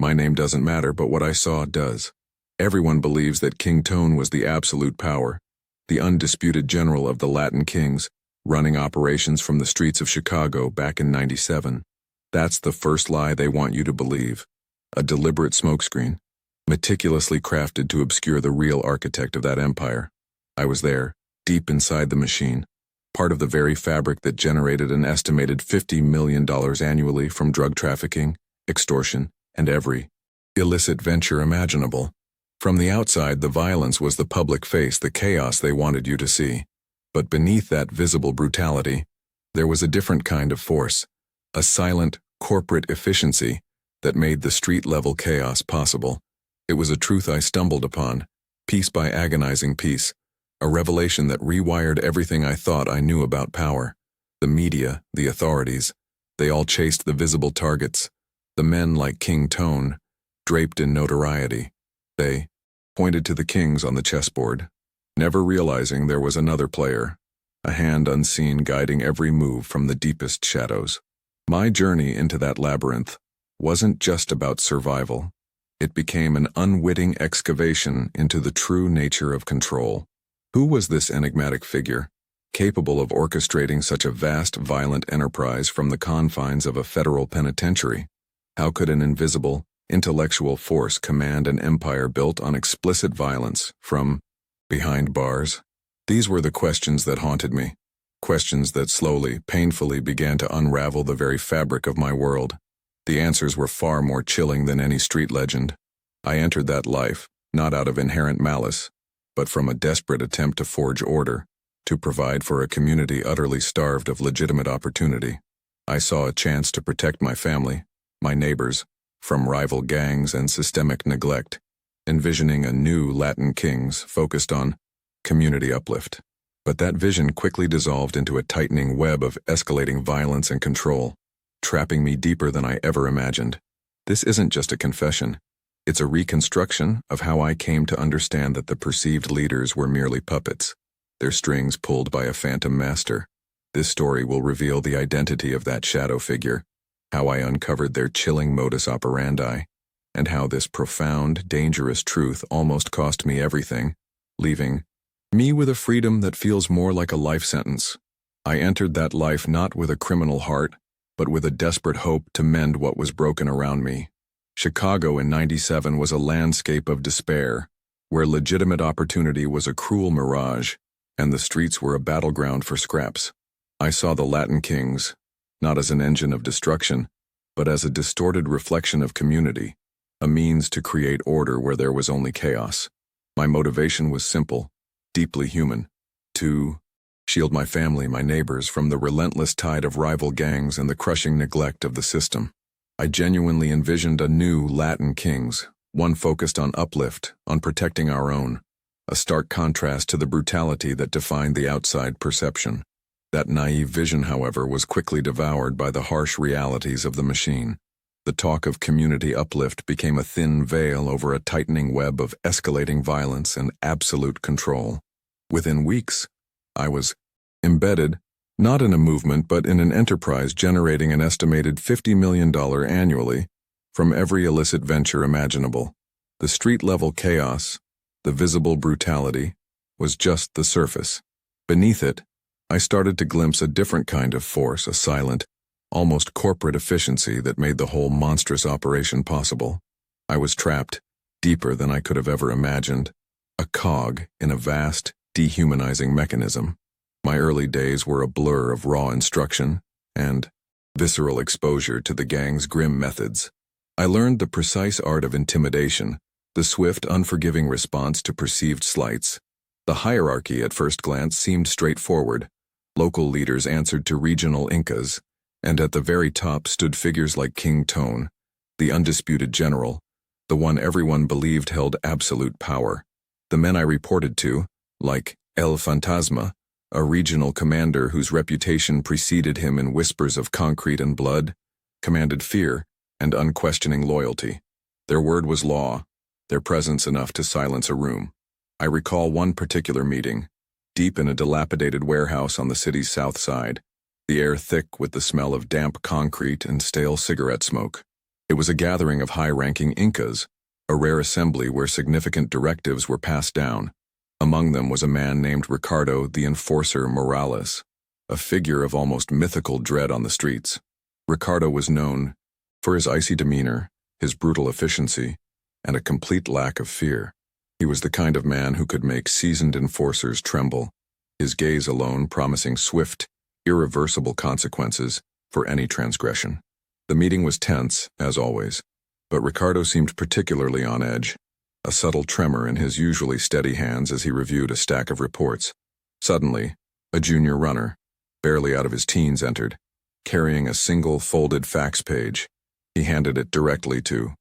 My name doesn't matter, but what I saw does. Everyone believes that King Tone was the absolute power, the undisputed general of the Latin kings, running operations from the streets of Chicago back in '97. That's the first lie they want you to believe. A deliberate smokescreen, meticulously crafted to obscure the real architect of that empire. I was there, deep inside the machine, part of the very fabric that generated an estimated $50 million annually from drug trafficking, extortion, and every illicit venture imaginable. From the outside, the violence was the public face, the chaos they wanted you to see. But beneath that visible brutality, there was a different kind of force, a silent, corporate efficiency that made the street-level chaos possible. It was a truth I stumbled upon, piece by agonizing piece, a revelation that rewired everything I thought I knew about power. The media, the authorities, they all chased the visible targets, the men like King Tone, draped in notoriety. They pointed to the kings on the chessboard, never realizing there was another player, a hand unseen guiding every move from the deepest shadows. My journey into that labyrinth wasn't just about survival. It became an unwitting excavation into the true nature of control. Who was this enigmatic figure, capable of orchestrating such a vast, violent enterprise from the confines of a federal penitentiary? How could an invisible, intellectual force command an empire built on explicit violence from behind bars? These were the questions that haunted me, questions that slowly, painfully began to unravel the very fabric of my world. The answers were far more chilling than any street legend. I entered that life, not out of inherent malice, but from a desperate attempt to forge order, to provide for a community utterly starved of legitimate opportunity. I saw a chance to protect my family, my neighbors, from rival gangs and systemic neglect, envisioning a new Latin kings focused on community uplift. But that vision quickly dissolved into a tightening web of escalating violence and control, trapping me deeper than I ever imagined. This isn't just a confession. It's a reconstruction of how I came to understand that the perceived leaders were merely puppets, their strings pulled by a phantom master. This story will reveal the identity of that shadow figure, how I uncovered their chilling modus operandi, and how this profound, dangerous truth almost cost me everything, leaving me with a freedom that feels more like a life sentence. I entered that life not with a criminal heart, but with a desperate hope to mend what was broken around me. Chicago in '97 was a landscape of despair, where legitimate opportunity was a cruel mirage, and the streets were a battleground for scraps. I saw the Latin kings, not as an engine of destruction, but as a distorted reflection of community, a means to create order where there was only chaos. My motivation was simple, deeply human: to shield my family, my neighbors, from the relentless tide of rival gangs and the crushing neglect of the system. I genuinely envisioned a new Latin kings, one focused on uplift, on protecting our own, a stark contrast to the brutality that defined the outside perception. That naive vision, however, was quickly devoured by the harsh realities of the machine. The talk of community uplift became a thin veil over a tightening web of escalating violence and absolute control. Within weeks, I was embedded, not in a movement but in an enterprise generating an estimated $50 million annually from every illicit venture imaginable. The street-level chaos, the visible brutality, was just the surface. Beneath it, I started to glimpse a different kind of force, a silent, almost corporate efficiency that made the whole monstrous operation possible. I was trapped, deeper than I could have ever imagined, a cog in a vast, dehumanizing mechanism. My early days were a blur of raw instruction and visceral exposure to the gang's grim methods. I learned the precise art of intimidation, the swift, unforgiving response to perceived slights. The hierarchy at first glance seemed straightforward. Local leaders answered to regional Incas, and at the very top stood figures like King Tone, the undisputed general, the one everyone believed held absolute power. The men I reported to, like El Fantasma, a regional commander whose reputation preceded him in whispers of concrete and blood, commanded fear and unquestioning loyalty. Their word was law, their presence enough to silence a room. I recall one particular meeting, deep in a dilapidated warehouse on the city's south side, the air thick with the smell of damp concrete and stale cigarette smoke. It was a gathering of high-ranking Incas, a rare assembly where significant directives were passed down. Among them was a man named Ricardo the Enforcer Morales, a figure of almost mythical dread on the streets. Ricardo was known for his icy demeanor, his brutal efficiency, and a complete lack of fear. He was the kind of man who could make seasoned enforcers tremble, his gaze alone promising swift, irreversible consequences for any transgression. The meeting was tense, as always, but Ricardo seemed particularly on edge, a subtle tremor in his usually steady hands as he reviewed a stack of reports. Suddenly, a junior runner, barely out of his teens, entered, carrying a single folded fax page. He handed it directly to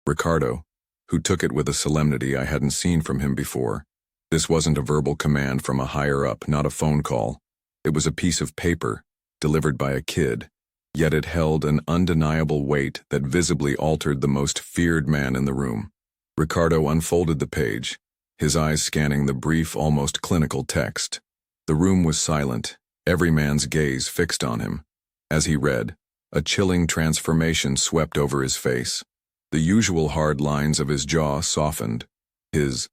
Ricardo, who took it with a solemnity I hadn't seen from him before. This wasn't a verbal command from a higher-up, not a phone call. It was a piece of paper, delivered by a kid, yet it held an undeniable weight that visibly altered the most feared man in the room. Ricardo unfolded the page, his eyes scanning the brief, almost clinical text. The room was silent, every man's gaze fixed on him. As he read, a chilling transformation swept over his face. The usual hard lines of his jaw softened. His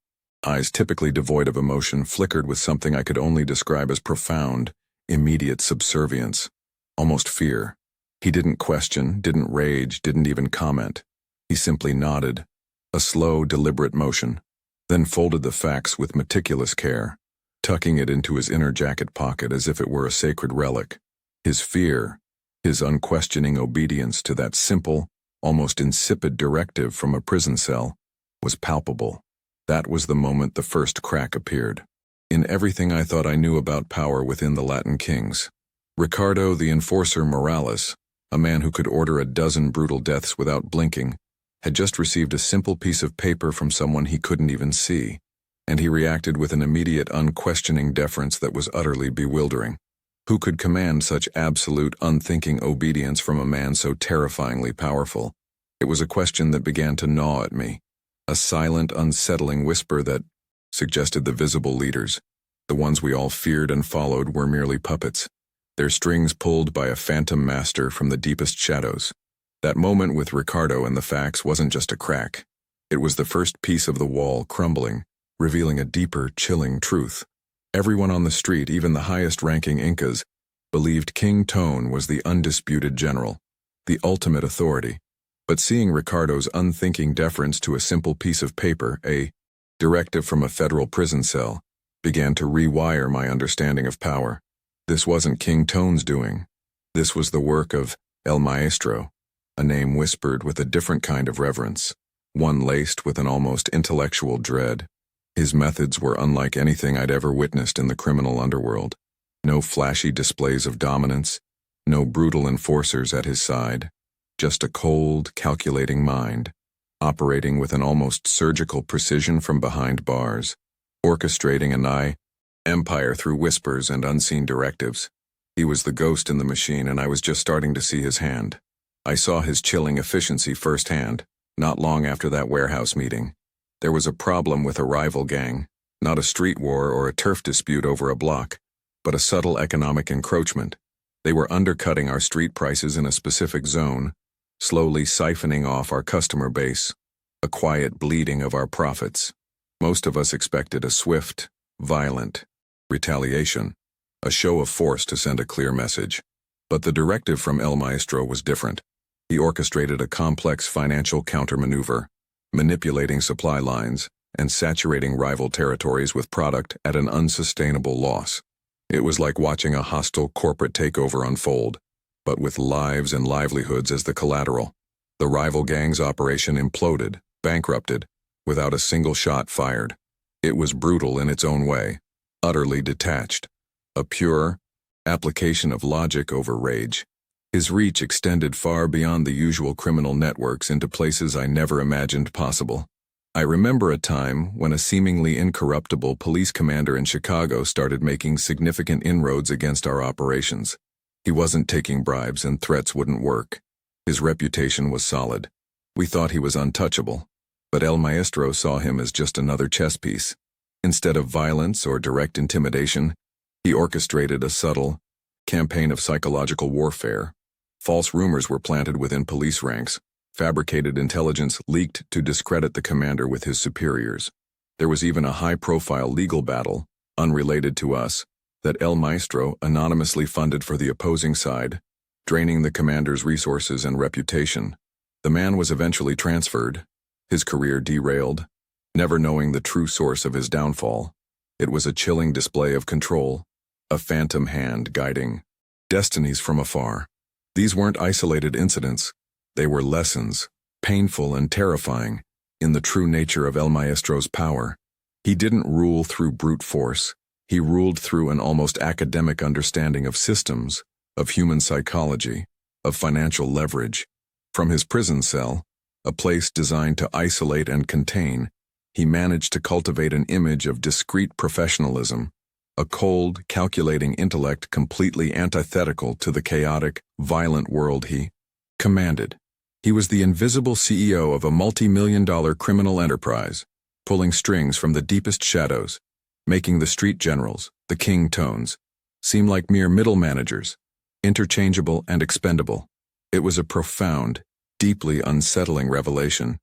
eyes, typically devoid of emotion, flickered with something I could only describe as profound, immediate subservience, almost fear. He didn't question, didn't rage, didn't even comment. He simply nodded, a slow, deliberate motion, then folded the fax with meticulous care, tucking it into his inner jacket pocket as if it were a sacred relic. His fear, his unquestioning obedience to that simple, almost insipid directive from a prison cell, was palpable. That was the moment the first crack appeared. In everything I thought I knew about power within the Latin kings, Ricardo the Enforcer Morales, a man who could order a dozen brutal deaths without blinking, had just received a simple piece of paper from someone he couldn't even see, and he reacted with an immediate, unquestioning deference that was utterly bewildering. Who could command such absolute, unthinking obedience from a man so terrifyingly powerful? It was a question that began to gnaw at me, a silent, unsettling whisper that suggested the visible leaders, the ones we all feared and followed, were merely puppets, their strings pulled by a phantom master from the deepest shadows. That moment with Ricardo and the fax wasn't just a crack. It was the first piece of the wall crumbling, revealing a deeper, chilling truth. Everyone on the street, even the highest-ranking Incas, believed King Tone was the undisputed general, the ultimate authority. But seeing Ricardo's unthinking deference to a simple piece of paper, a directive from a federal prison cell, began to rewire my understanding of power. This wasn't King Tone's doing. This was the work of El Maestro, a name whispered with a different kind of reverence, one laced with an almost intellectual dread. His methods were unlike anything I'd ever witnessed in the criminal underworld. No flashy displays of dominance, no brutal enforcers at his side, just a cold, calculating mind, operating with an almost surgical precision from behind bars, orchestrating an empire through whispers and unseen directives. He was the ghost in the machine, and I was just starting to see his hand. I saw his chilling efficiency firsthand, not long after that warehouse meeting. There was a problem with a rival gang, not a street war or a turf dispute over a block, but a subtle economic encroachment. They were undercutting our street prices in a specific zone, slowly siphoning off our customer base, a quiet bleeding of our profits. Most of us expected a swift, violent retaliation, a show of force to send a clear message. But the directive from El Maestro was different. He orchestrated a complex financial countermaneuver, manipulating supply lines and saturating rival territories with product at an unsustainable loss. It was like watching a hostile corporate takeover unfold, but with lives and livelihoods as the collateral. The rival gang's operation imploded, bankrupted, without a single shot fired. It was brutal in its own way, utterly detached, a pure application of logic over rage. His reach extended far beyond the usual criminal networks into places I never imagined possible. I remember a time when a seemingly incorruptible police commander in Chicago started making significant inroads against our operations. He wasn't taking bribes, and threats wouldn't work. His reputation was solid. We thought he was untouchable, but El Maestro saw him as just another chess piece. Instead of violence or direct intimidation, he orchestrated a subtle campaign of psychological warfare. False rumors were planted within police ranks, Fabricated intelligence leaked to discredit the commander with his superiors. There was even a high-profile legal battle, unrelated to us, that El Maestro anonymously funded for the opposing side, draining the commander's resources and reputation. The man was eventually transferred, his career derailed, never knowing the true source of his downfall. It was a chilling display of control, a phantom hand guiding destinies from afar. These weren't isolated incidents. They were lessons, painful and terrifying, in the true nature of El Maestro's power. He didn't rule through brute force. He ruled through an almost academic understanding of systems, of human psychology, of financial leverage. From his prison cell, a place designed to isolate and contain, he managed to cultivate an image of discreet professionalism, a cold, calculating intellect completely antithetical to the chaotic, violent world he commanded. He was the invisible CEO of a multi-million-dollar criminal enterprise, pulling strings from the deepest shadows, making the street generals, the king tones, seem like mere middle managers, interchangeable and expendable. It was a profound, deeply unsettling revelation,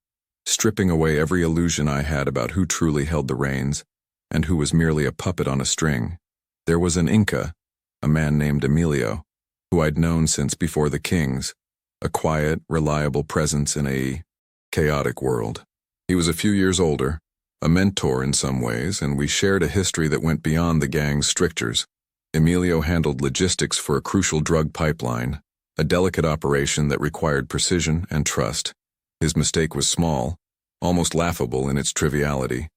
stripping away every illusion I had about who truly held the reins and who was merely a puppet on a string. There was an Inca, a man named Emilio, who I'd known since before the kings, a quiet, reliable presence in a chaotic world. He was a few years older, a mentor in some ways, and we shared a history that went beyond the gang's strictures. Emilio handled logistics for a crucial drug pipeline, a delicate operation that required precision and trust. His mistake was small, almost laughable in its triviality.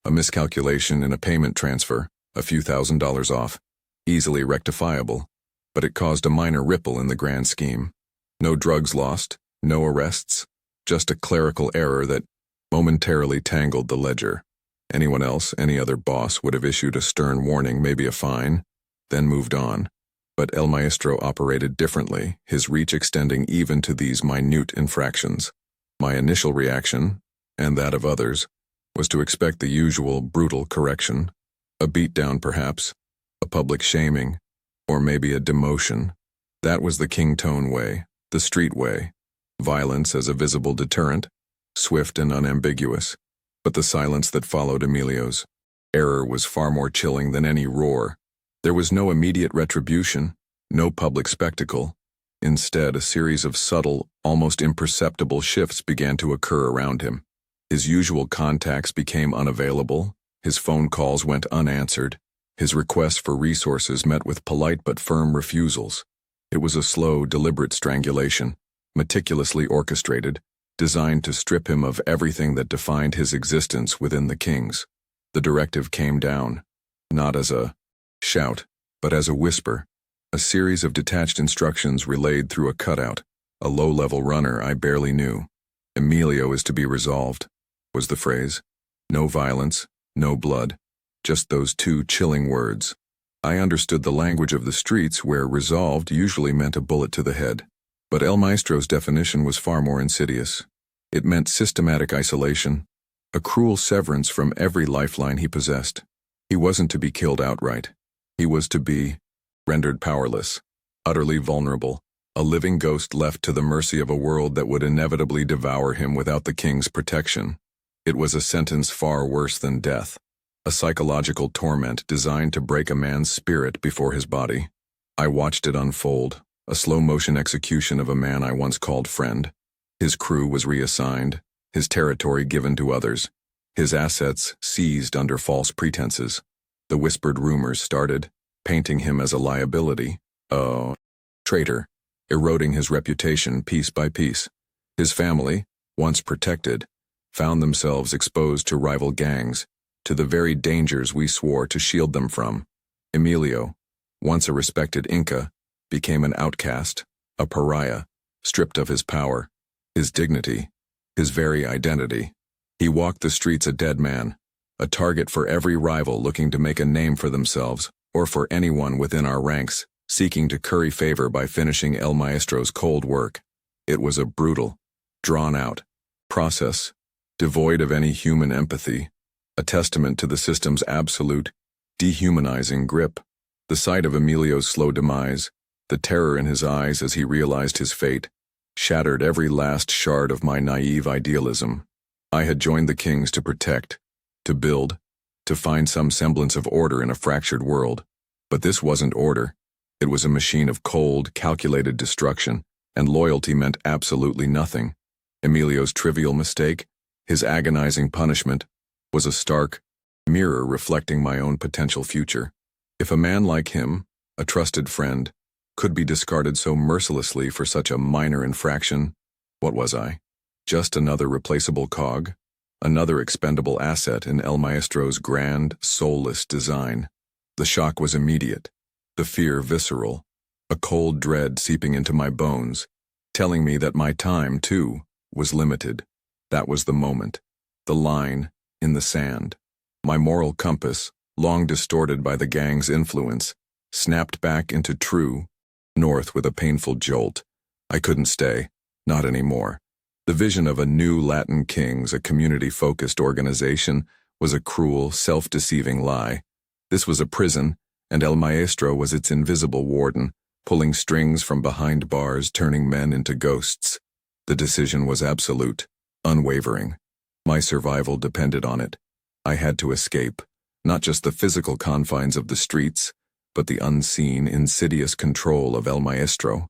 A miscalculation in a payment transfer, a few $1,000s off, easily rectifiable, but it caused a minor ripple in the grand scheme. No drugs lost, no arrests, just a clerical error that momentarily tangled the ledger. Anyone else, any other boss, would have issued a stern warning, maybe a fine, then moved on. But El Maestro operated differently, his reach extending even to these minute infractions. My initial reaction, and that of others, was to expect the usual brutal correction, a beatdown perhaps, a public shaming, or maybe a demotion. That was the King Tone way, the street way. Violence as a visible deterrent, swift and unambiguous. But the silence that followed Emilio's error was far more chilling than any roar. There was no immediate retribution, no public spectacle. Instead, a series of subtle, almost imperceptible shifts began to occur around him. His usual contacts became unavailable, his phone calls went unanswered, his requests for resources met with polite but firm refusals. It was a slow, deliberate strangulation, meticulously orchestrated, designed to strip him of everything that defined his existence within the kings. The directive came down, not as a shout, but as a whisper, a series of detached instructions relayed through a cutout, a low-level runner I barely knew. Emilio is to be resolved, was the phrase. No violence, no blood, just those two chilling words. I understood the language of the streets where resolved usually meant a bullet to the head. But El Maestro's definition was far more insidious. It meant systematic isolation, a cruel severance from every lifeline he possessed. He wasn't to be killed outright. He was to be rendered powerless, utterly vulnerable, a living ghost left to the mercy of a world that would inevitably devour him without the king's protection. It was a sentence far worse than death, a psychological torment designed to break a man's spirit before his body. I watched it unfold, a slow-motion execution of a man I once called friend. His crew was reassigned, his territory given to others, his assets seized under false pretenses. The whispered rumors started, painting him as a liability, a traitor, eroding his reputation piece by piece. His family, once protected, found themselves exposed to rival gangs, to the very dangers we swore to shield them from. Emilio, once a respected Inca, became an outcast, a pariah, stripped of his power, his dignity, his very identity. He walked the streets a dead man, a target for every rival looking to make a name for themselves, or for anyone within our ranks, seeking to curry favor by finishing El Maestro's cold work. It was a brutal, drawn-out process, devoid of any human empathy, a testament to the system's absolute, dehumanizing grip. The sight of Emilio's slow demise, the terror in his eyes as he realized his fate, shattered every last shard of my naive idealism. I had joined the kings to protect, to build, to find some semblance of order in a fractured world. But this wasn't order. It was a machine of cold, calculated destruction, and loyalty meant absolutely nothing. Emilio's trivial mistake, his agonizing punishment, was a stark mirror reflecting my own potential future. If a man like him, a trusted friend, could be discarded so mercilessly for such a minor infraction, what was I? Just another replaceable cog? Another expendable asset in El Maestro's grand, soulless design. The shock was immediate, the fear visceral, a cold dread seeping into my bones, telling me that my time, too, was limited. That was the moment, the line in the sand. My moral compass, long distorted by the gang's influence, snapped back into true north with a painful jolt. I couldn't stay, not anymore. The vision of a new Latin Kings, a community-focused organization, was a cruel, self-deceiving lie. This was a prison, and El Maestro was its invisible warden, pulling strings from behind bars, turning men into ghosts. The decision was absolute, unwavering. My survival depended on it. I had to escape, not just the physical confines of the streets, but the unseen, insidious control of El Maestro.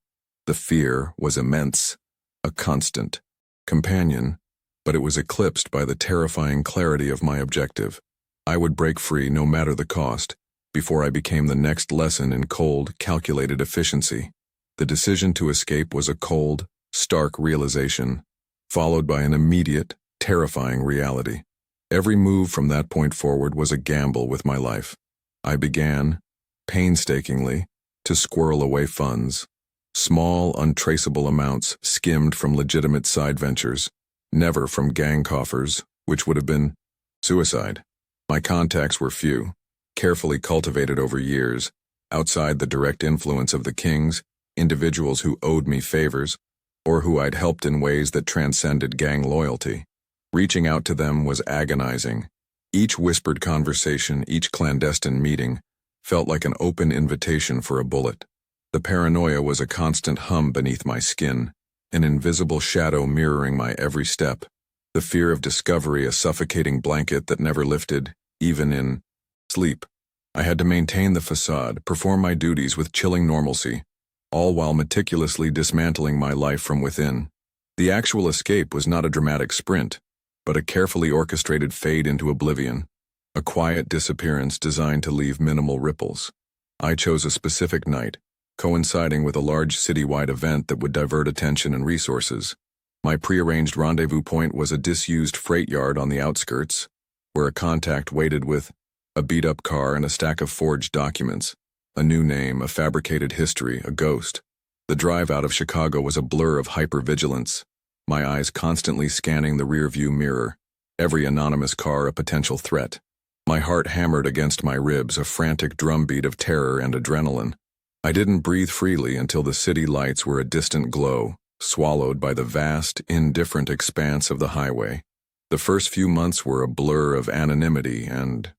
The fear was immense, a constant companion, but it was eclipsed by the terrifying clarity of my objective. I would break free no matter the cost, before I became the next lesson in cold, calculated efficiency. The decision to escape was a cold, stark realization, followed by an immediate, terrifying reality. Every move from that point forward was a gamble with my life. I began, painstakingly, to squirrel away funds. Small, untraceable amounts skimmed from legitimate side ventures, never from gang coffers, which would have been suicide. My contacts were few, carefully cultivated over years, outside the direct influence of the kings, individuals who owed me favors, or who I'd helped in ways that transcended gang loyalty. Reaching out to them was agonizing. Each whispered conversation, each clandestine meeting, felt like an open invitation for a bullet. The paranoia was a constant hum beneath my skin, an invisible shadow mirroring my every step. The fear of discovery a suffocating blanket that never lifted, even in sleep. I had to maintain the facade, perform my duties with chilling normalcy, all while meticulously dismantling my life from within. The actual escape was not a dramatic sprint, but a carefully orchestrated fade into oblivion, a quiet disappearance designed to leave minimal ripples. I chose a specific night, coinciding with a large citywide event that would divert attention and resources. My prearranged rendezvous point was a disused freight yard on the outskirts, where a contact waited with a beat-up car and a stack of forged documents, a new name, a fabricated history, a ghost. The drive out of Chicago was a blur of hypervigilance, my eyes constantly scanning the rearview mirror, every anonymous car a potential threat. My heart hammered against my ribs, a frantic drumbeat of terror and adrenaline. I didn't breathe freely until the city lights were a distant glow, swallowed by the vast, indifferent expanse of the highway. The first few months were a blur of anonymity and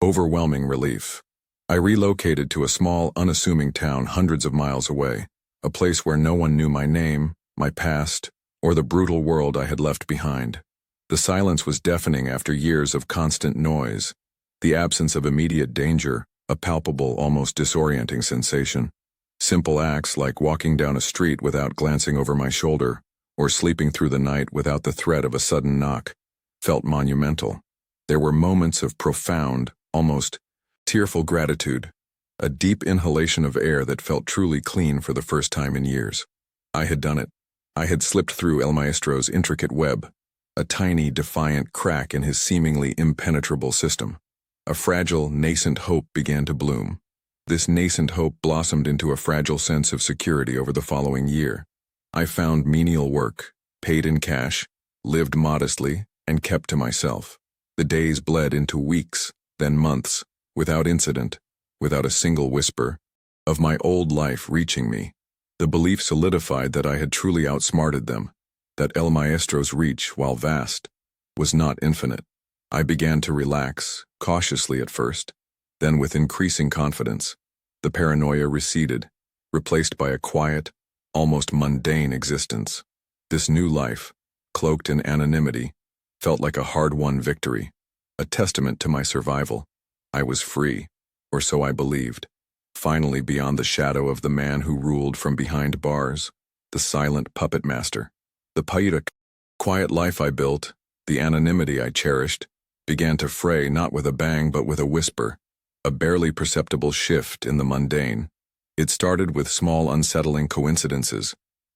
overwhelming relief. I relocated to a small, unassuming town hundreds of miles away, a place where no one knew my name, my past, or the brutal world I had left behind. The silence was deafening after years of constant noise, the absence of immediate danger, a palpable, almost disorienting sensation. Simple acts like walking down a street without glancing over my shoulder, or sleeping through the night without the threat of a sudden knock, felt monumental. There were moments of profound, almost tearful gratitude, a deep inhalation of air that felt truly clean for the first time in years. I had done it. I had slipped through El Maestro's intricate web, a tiny, defiant crack in his seemingly impenetrable system. A fragile, nascent hope began to bloom. This nascent hope blossomed into a fragile sense of security over the following year. I found menial work, paid in cash, lived modestly, and kept to myself. The days bled into weeks, then months, without incident, without a single whisper of my old life reaching me. The belief solidified that I had truly outsmarted them, that El Maestro's reach, while vast, was not infinite. I began to relax, cautiously at first, then with increasing confidence. The paranoia receded, replaced by a quiet, almost mundane existence. This new life, cloaked in anonymity, felt like a hard-won victory, a testament to my survival. I was free, or so I believed, finally beyond the shadow of the man who ruled from behind bars, the silent puppet master. The quiet life I built, the anonymity I cherished, began to fray not with a bang but with a whisper, a barely perceptible shift in the mundane. It started with small unsettling coincidences.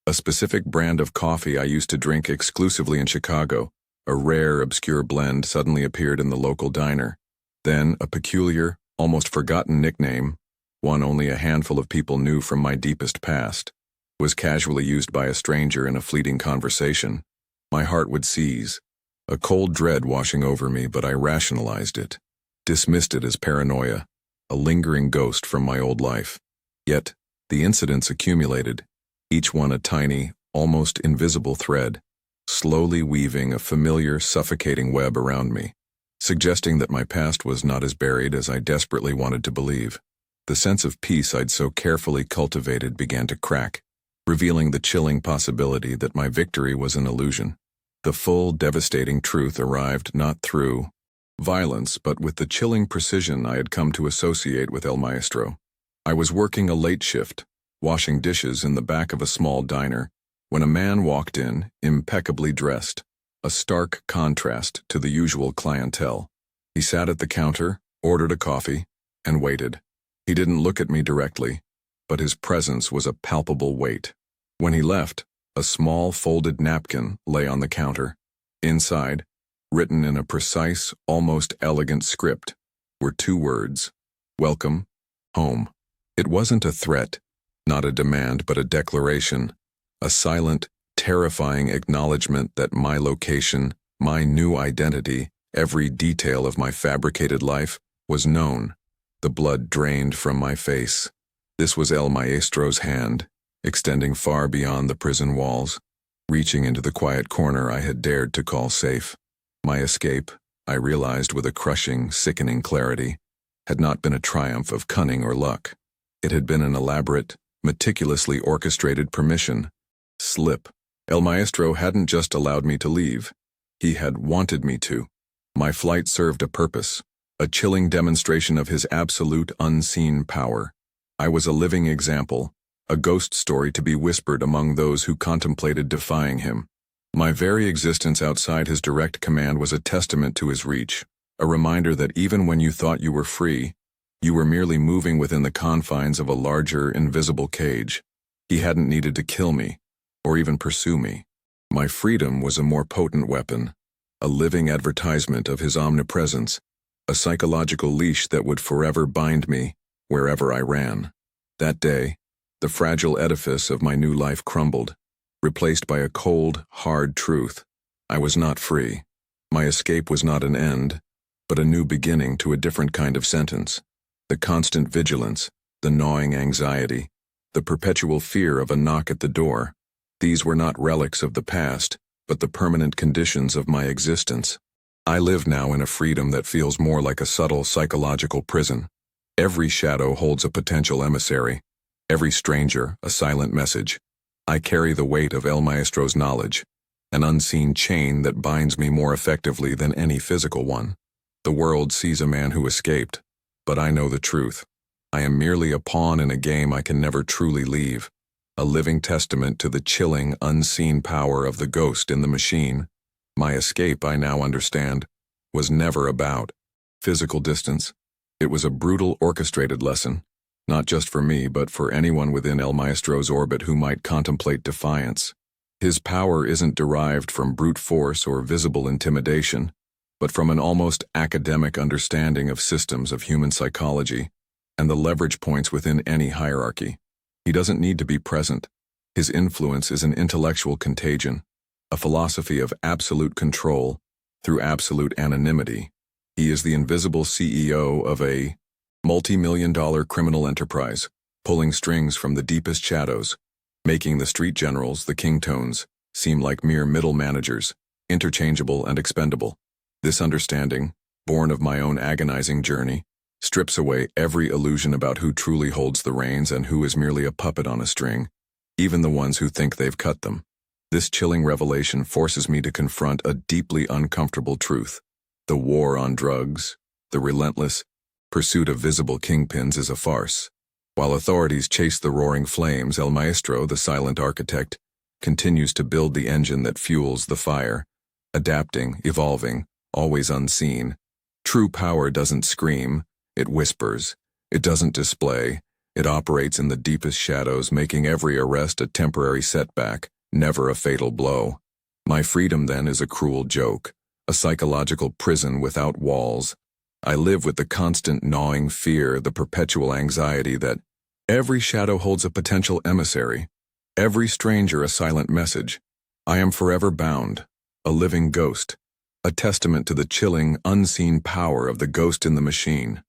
A specific brand of coffee I used to drink exclusively in Chicago, a rare, obscure blend, suddenly appeared in the local diner. Then a peculiar, almost forgotten nickname, one only a handful of people knew from my deepest past, was casually used by a stranger in a fleeting conversation. My heart would seize, a cold dread washing over me, but I rationalized it, dismissed it as paranoia, a lingering ghost from my old life. Yet, the incidents accumulated, each one a tiny, almost invisible thread, slowly weaving a familiar, suffocating web around me, suggesting that my past was not as buried as I desperately wanted to believe. The sense of peace I'd so carefully cultivated began to crack, revealing the chilling possibility that my victory was an illusion. The full, devastating truth arrived not through violence, but with the chilling precision I had come to associate with El Maestro. I was working a late shift, washing dishes in the back of a small diner, when a man walked in, impeccably dressed, a stark contrast to the usual clientele. He sat at the counter, ordered a coffee, and waited. He didn't look at me directly, but his presence was a palpable weight. When he left, a small folded napkin lay on the counter. Inside, written in a precise, almost elegant script, were two words: "Welcome, home." It wasn't a threat, not a demand, but a declaration, a silent, terrifying acknowledgement that my location, my new identity, every detail of my fabricated life, was known. The blood drained from my face. This was El Maestro's hand, extending far beyond the prison walls, reaching into the quiet corner I had dared to call safe. My escape, I realized with a crushing, sickening clarity, had not been a triumph of cunning or luck. It had been an elaborate, meticulously orchestrated permission slip. El Maestro hadn't just allowed me to leave. He had wanted me to. My flight served a purpose, a chilling demonstration of his absolute unseen power. I was a living example, a ghost story to be whispered among those who contemplated defying him. My very existence outside his direct command was a testament to his reach, a reminder that even when you thought you were free, you were merely moving within the confines of a larger, invisible cage. He hadn't needed to kill me, or even pursue me. My freedom was a more potent weapon, a living advertisement of his omnipresence, a psychological leash that would forever bind me wherever I ran. That day, the fragile edifice of my new life crumbled, replaced by a cold, hard truth. I was not free. My escape was not an end, but a new beginning to a different kind of sentence. The constant vigilance, the gnawing anxiety, the perpetual fear of a knock at the door. These were not relics of the past, but the permanent conditions of my existence. I live now in a freedom that feels more like a subtle psychological prison. Every shadow holds a potential emissary, every stranger a silent message. I carry the weight of El Maestro's knowledge, an unseen chain that binds me more effectively than any physical one. The world sees a man who escaped, but I know the truth. I am merely a pawn in a game I can never truly leave, a living testament to the chilling, unseen power of the ghost in the machine. My escape, I now understand, was never about physical distance. It was a brutal, orchestrated lesson, not just for me, but for anyone within El Maestro's orbit who might contemplate defiance. His power isn't derived from brute force or visible intimidation, but from an almost academic understanding of systems of human psychology and the leverage points within any hierarchy. He doesn't need to be present. His influence is an intellectual contagion, a philosophy of absolute control through absolute anonymity. He is the invisible CEO of a multi-million-dollar criminal enterprise, pulling strings from the deepest shadows, making the street generals, the kingtones, seem like mere middle managers, interchangeable and expendable. This understanding, born of my own agonizing journey, strips away every illusion about who truly holds the reins and who is merely a puppet on a string, even the ones who think they've cut them. This chilling revelation forces me to confront a deeply uncomfortable truth. The war on drugs, the relentless pursuit of visible kingpins is a farce. While authorities chase the roaring flames, El Maestro, the silent architect, continues to build the engine that fuels the fire, adapting, evolving, always unseen. True power doesn't scream, it whispers. It doesn't display, it operates in the deepest shadows, making every arrest a temporary setback, never a fatal blow. My freedom, then, is a cruel joke, a psychological prison without walls. I live with the constant gnawing fear, the perpetual anxiety that every shadow holds a potential emissary, every stranger a silent message. I am forever bound, a living ghost, a testament to the chilling, unseen power of the ghost in the machine.